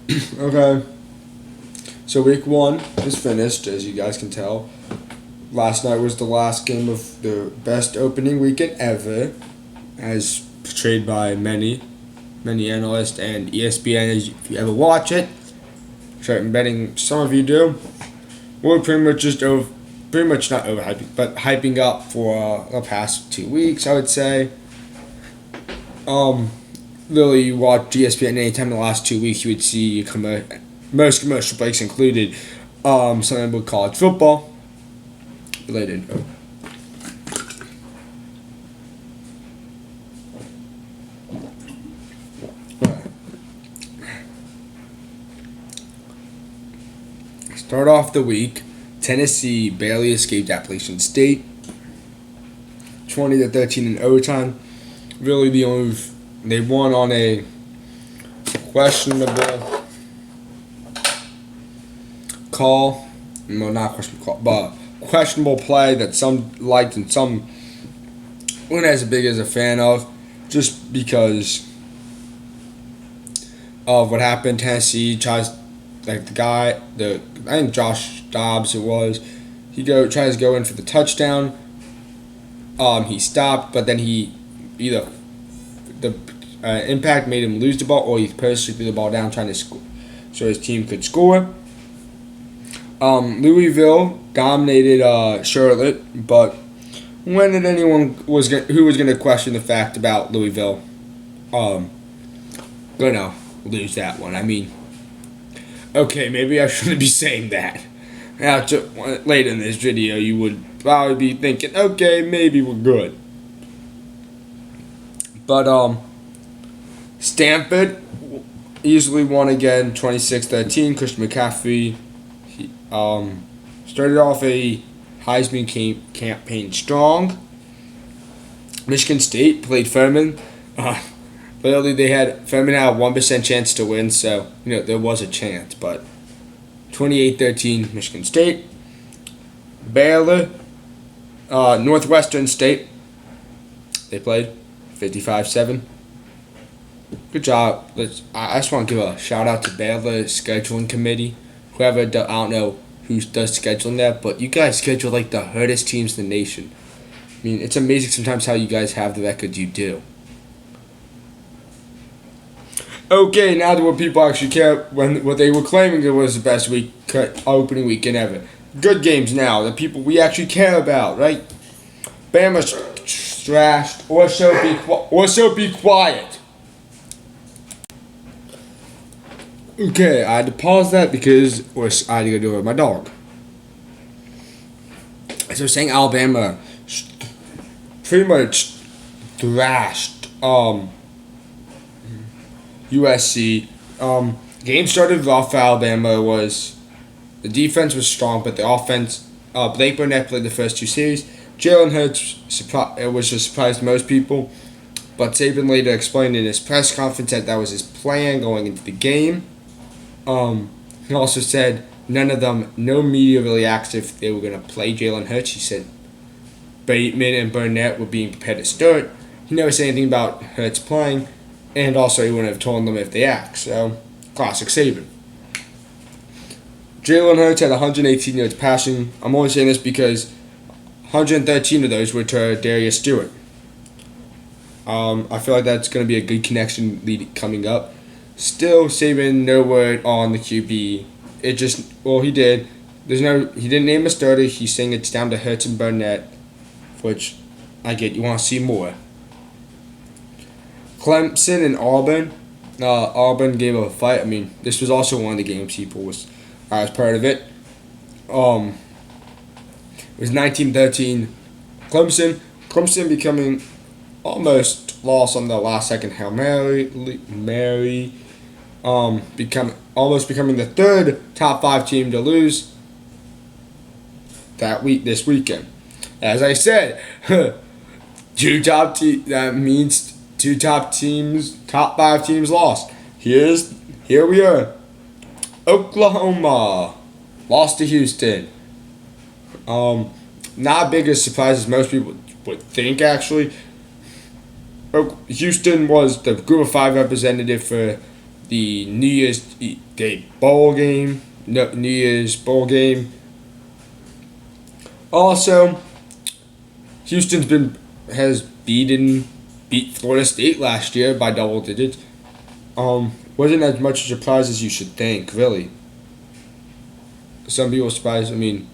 Okay, so week one is finished, as you guys can tell. Last night was the last game of the best opening weekend ever, as portrayed by many analysts and ESPN. If you ever watch it, which I'm betting some of you do, we're pretty much just pretty much not overhyping, but hyping up for the past 2 weeks, I would say. Um, Literally, you watch ESPN anytime in the last 2 weeks, you would see most commercial breaks included something with college football related. Start off the week, Tennessee barely escaped Appalachian State, 20-13 in overtime. Really, they won on a questionable call. No, not questionable call, but questionable play that some liked and some weren't as big as a fan of, just because of what happened. Tennessee tries, like I think Josh Dobbs it was, tries to go in for the touchdown. He stopped, but then the impact made him lose the ball, or he purposely threw the ball down trying to score, so his team could score. Louisville dominated Charlotte, but when did anyone who was going to question the fact about Louisville gonna lose that one? I mean, okay, maybe I shouldn't be saying that. Now, later in this video, you would probably be thinking, okay, maybe we're good. But Stanford easily won again, 26-13. Christian McCaffrey started off a Heisman campaign strong. Michigan State played Furman. Clearly, Furman had a 1% chance to win, so there was a chance. But 28-13, Michigan State. Baylor, Northwestern State. They played 55-7. Good job. I just want to give a shout out to Baylor scheduling committee. I don't know who does scheduling that, but you guys schedule like the hardest teams in the nation. I mean, it's amazing sometimes how you guys have the records you do. Okay, now to what people actually care, what they were claiming it was the best opening weekend ever. Good games now, the people we actually care about, right? Bama's trashed, or so be quiet. Okay, I had to pause that because I had to go do it with my dog. So saying Alabama pretty much thrashed USC. Game started rough for Alabama. The defense was strong, but the offense, Blake Burnett played the first two series. Jalen Hurts was a surprise to most people, but Saban later explained in his press conference that was his plan going into the game. He also said no media really asked if they were going to play Jalen Hurts. He said Bateman and Burnett were being prepared to start. He never said anything about Hurts playing, and also he wouldn't have told them if they asked. So, classic Saban. Jalen Hurts had 118 yards passing. I'm only saying this because 113 of those were to Darius Stewart. I feel like that's going to be a good connection lead coming up. Still, Saban, no word on the QB. He did. He didn't name a starter. He's saying it's down to Hurts and Burnett, which I get. You want to see more. Clemson and Auburn. Auburn gave a fight. I mean, this was also one of the games I was part of it. It was 19-13. Clemson becoming almost lost on the last second Hail Mary. Becoming the third top 5 team to lose this weekend. As I said, that means top 5 teams lost. Here we are. Oklahoma lost to Houston. Not big as surprise as most people would think, actually. Houston was the Group of 5 representative for the New Year's Day bowl game, no, New Year's bowl game. Also, has beat Florida State last year by double digits. Wasn't as much a surprise as you should think, really. Some people surprised. I mean,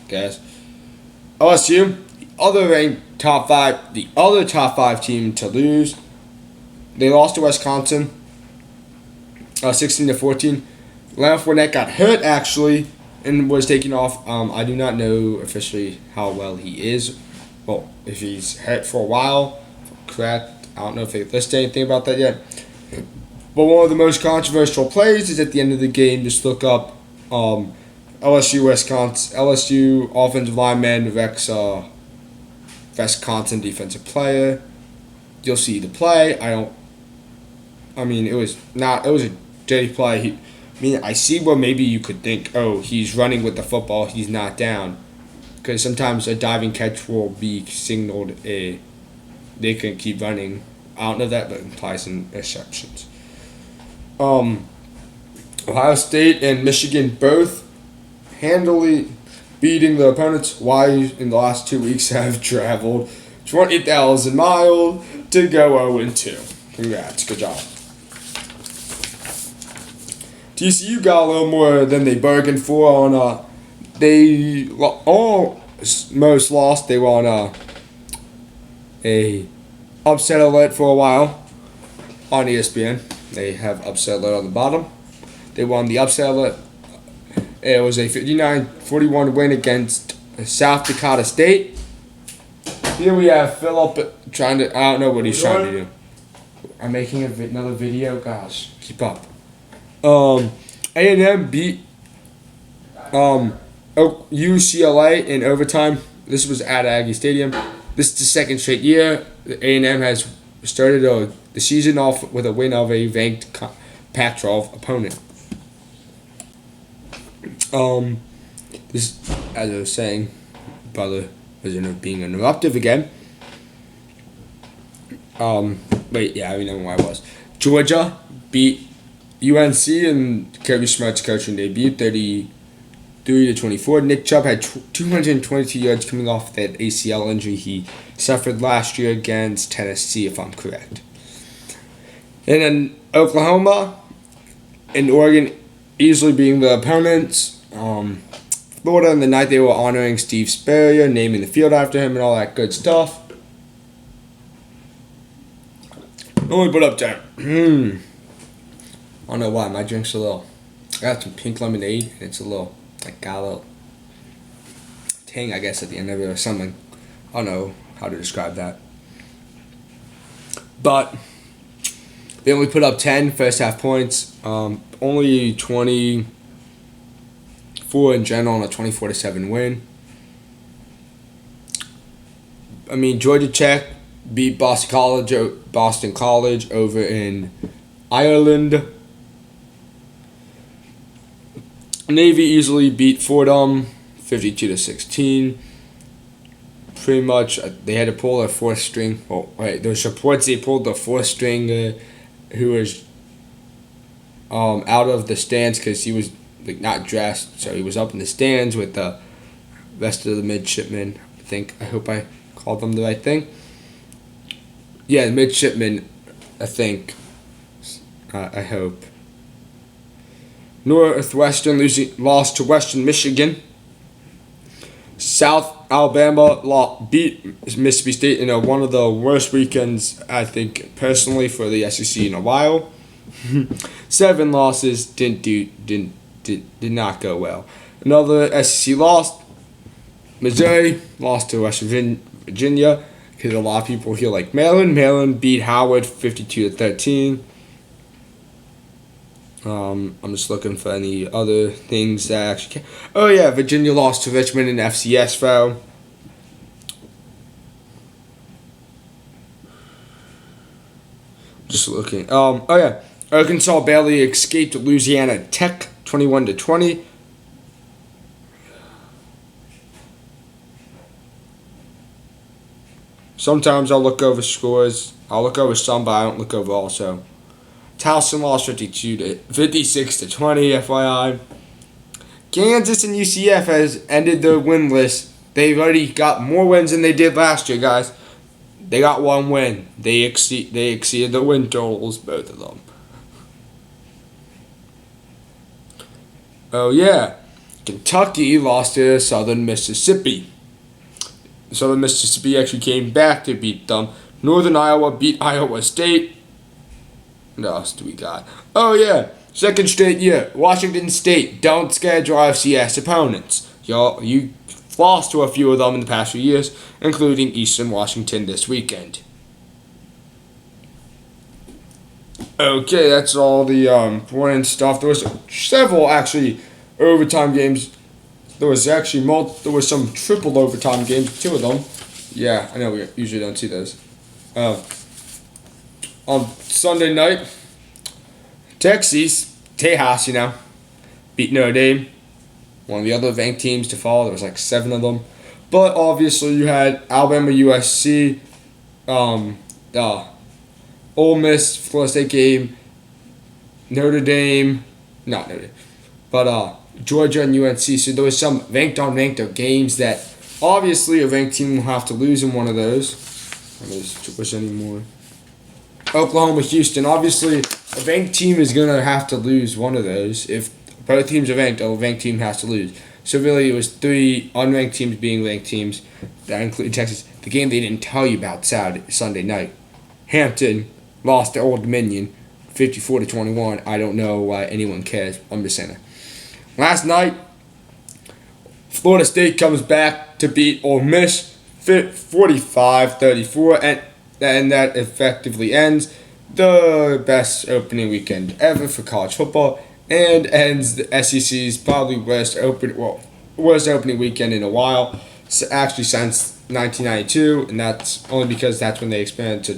guess LSU, the other top five team to lose. They lost to Wisconsin, 16-14. Leonard Fournette got hurt actually and was taken off. I do not know officially how well he is. Well, if he's hurt for a while, correct. I don't know if they listed anything about that yet. But one of the most controversial plays is at the end of the game. Just look up LSU offensive lineman Wisconsin defensive player. You'll see the play. It was a dirty play. I see where maybe you could think, oh, he's running with the football, he's not down. Because sometimes a diving catch will be signaled they can keep running. I don't know that, but it implies some exceptions. Ohio State and Michigan both handily beating the opponents. Why in the last 2 weeks have traveled 20,000 miles to go 0-2. Congrats, good job. TCU got a little more than they bargained for on they almost lost. They were on a upset alert for a while on ESPN. They have upset alert on the bottom. They won the upset alert. It was a 59-41 win against South Dakota State. Here we have Philip I don't know what he's trying to do. I'm making another video. Gosh, keep up. A&M beat UCLA in overtime. This was at Aggie Stadium. This is the second straight year A&M has started the season off with a win of a ranked Pac-12 opponent. This, as I was saying, brother was being interruptive again. I remember where I was. Georgia beat UNC in Kirby Smart's coaching debut, 33-24. Nick Chubb had 222 yards coming off that ACL injury he suffered last year against Tennessee, if I'm correct. And then Oklahoma and Oregon easily being the opponents. Florida, on the night they were honoring Steve Spurrier, naming the field after him and all that good stuff. Only put up 10. I don't know why, my drink's a little... I got some pink lemonade, and it's a little... got a little tang, I guess, at the end of it or something. I don't know how to describe that. But they only put up 10 first half points. Only 24 in general on a 24-7 win. Georgia Tech beat Boston College over in Ireland. Navy easily beat Fordham 52-16. Pretty much, they had to pull their fourth string. There's reports they pulled the fourth stringer who was out of the stands because he was not dressed, so he was up in the stands with the rest of the midshipmen. I hope I called them the right thing. Yeah, the midshipmen, I think. I hope. Northwestern lost to Western Michigan. South Alabama beat Mississippi State in one of the worst weekends, I think, personally, for the SEC in a while. 7 losses did not go well. Another SEC loss. Missouri lost to West Virginia because a lot of people here like Maryland. Maryland beat Howard 52-13. I'm just looking for any other things that actually can. Oh yeah, Virginia lost to Richmond in FCS foul. Just looking. Arkansas barely escaped Louisiana Tech 21-20. Sometimes I'll look over scores. I'll look over some, but I don't look over all. So Towson lost 56 to 20. FYI. Kansas and UCF has ended their win list. They've already got more wins than they did last year, guys. They got one win. They exceeded the win totals, both of them. Oh yeah, Kentucky lost to Southern Mississippi. Southern Mississippi actually came back to beat them. Northern Iowa beat Iowa State. What else do we got? Oh yeah, second straight year. Washington State don't schedule FCS opponents. You lost to a few of them in the past few years, including Eastern Washington this weekend. Okay, that's all the important stuff. There was several actually overtime games. There was some triple overtime games, 2 of them. Yeah, I know we usually don't see those. On Sunday night, Tejas, beat Notre Dame. One of the other ranked teams to fall. There was like 7 of them. But obviously you had Alabama, USC, Ole Miss, Florida State game, Notre Dame, not Notre Dame, but Georgia and UNC. So there was some ranked on ranked games that obviously a ranked team will have to lose in one of those. There's any more. Oklahoma, Houston. Obviously, a ranked team is going to have to lose one of those. If both teams are ranked, a ranked team has to lose. So really, it was 3 unranked teams being ranked teams. That included Texas. The game they didn't tell you about Sunday night. Hampton lost to Old Dominion, 54-21. I don't know why anyone cares. I'm just saying that. Last night, Florida State comes back to beat Ole Miss, 45-34, and that effectively ends the best opening weekend ever for college football, and ends the SEC's probably worst opening weekend in a while, actually since 1992, and that's only because that's when they expanded to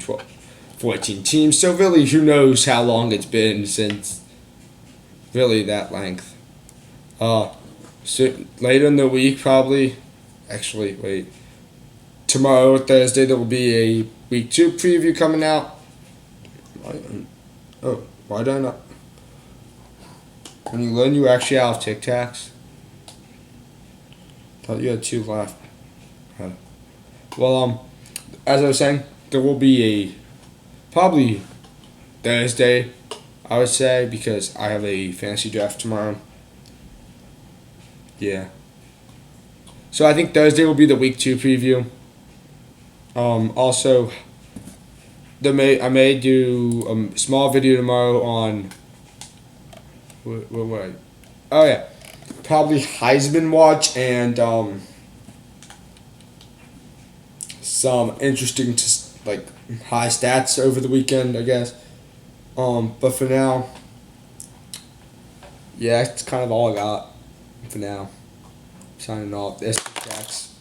14 teams. So really, who knows how long it's been since really that length. So later in the week, probably, tomorrow, Thursday, there will be a week 2 preview coming out. Why did I not? When you learn you actually out of Tic Tacs. Thought you had 2 left. Well, as I was saying, there will be probably Thursday, I would say, because I have a fantasy draft tomorrow. Yeah. So I think Thursday will be the week 2 preview. Also, I may do a small video tomorrow on. What? Oh yeah, probably Heisman watch and some interesting high stats over the weekend, I guess. But for now, yeah, that's kind of all I got for now. Signing off. This is Jax.